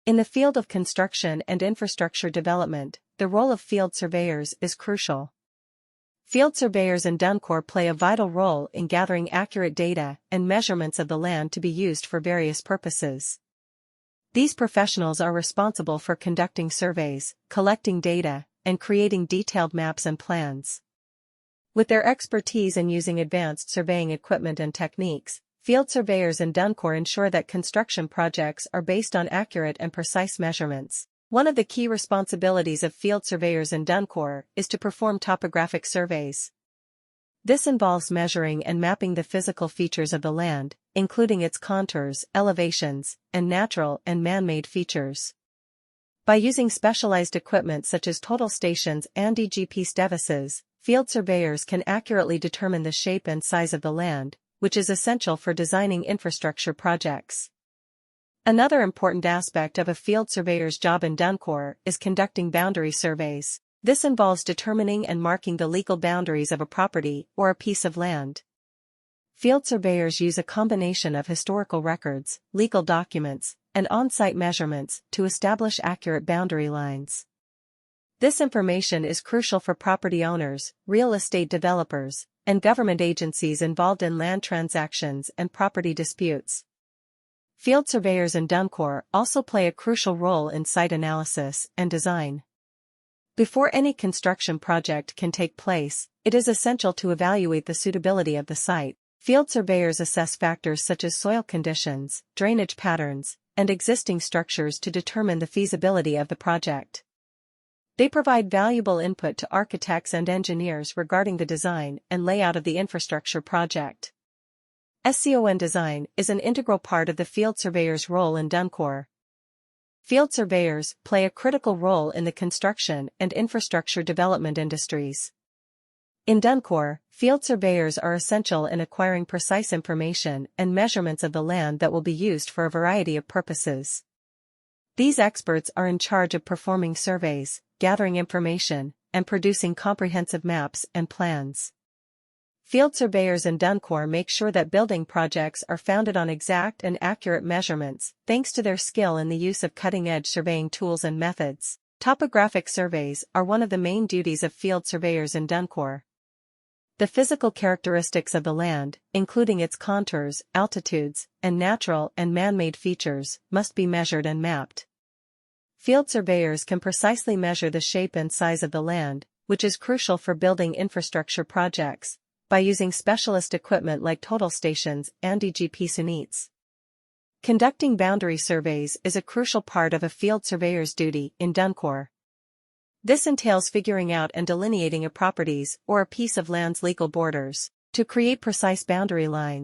In the field of construction and infrastructure development, the role of field surveyors is crucial. Field surveyors in Dankaur play a vital role in gathering accurate data and measurements of the land to be used for various purposes. These professionals are responsible for conducting surveys, collecting data, and creating detailed maps and plans. With their expertise in using advanced surveying equipment and techniques, field surveyors in Dankaur ensure that construction projects are based on accurate and precise measurements. One of the key responsibilities of field surveyors in Dankaur is to perform topographic surveys. This involves measuring and mapping the physical features of the land, including its contours, elevations, and natural and man-made features. By using specialized equipment such as total stations and GPS devices, field surveyors can accurately determine the shape and size of the land, which is essential for designing infrastructure projects. Another important aspect of a field surveyor's job in Dankaur is conducting boundary surveys. This involves determining and marking the legal boundaries of a property or a piece of land. Field surveyors use a combination of historical records, legal documents, and on-site measurements to establish accurate boundary lines. This information is crucial for property owners, real estate developers, and government agencies involved in land transactions and property disputes. Field surveyors in Dankaur also play a crucial role in site analysis and design. Before any construction project can take place, it is essential to evaluate the suitability of the site. Field surveyors assess factors such as soil conditions, drainage patterns, and existing structures to determine the feasibility of the project. They provide valuable input to architects and engineers regarding the design and layout of the infrastructure project. SCON design is an integral part of the field surveyor's role in Dankaur. Field surveyors play a critical role in the construction and infrastructure development industries. In Dankaur, field surveyors are essential in acquiring precise information and measurements of the land that will be used for a variety of purposes. These experts are in charge of performing surveys, gathering information, and producing comprehensive maps and plans. Field surveyors in Dankaur make sure that building projects are founded on exact and accurate measurements, thanks to their skill in the use of cutting-edge surveying tools and methods. Topographic surveys are one of the main duties of field surveyors in Dankaur. The physical characteristics of the land, including its contours, altitudes, and natural and man-made features, must be measured and mapped. Field surveyors can precisely measure the shape and size of the land, which is crucial for building infrastructure projects, by using specialist equipment like total stations and GPS units. Conducting boundary surveys is a crucial part of a field surveyor's duty in Dankaur. This entails figuring out and delineating a property's or a piece of land's legal borders. To create precise boundary lines,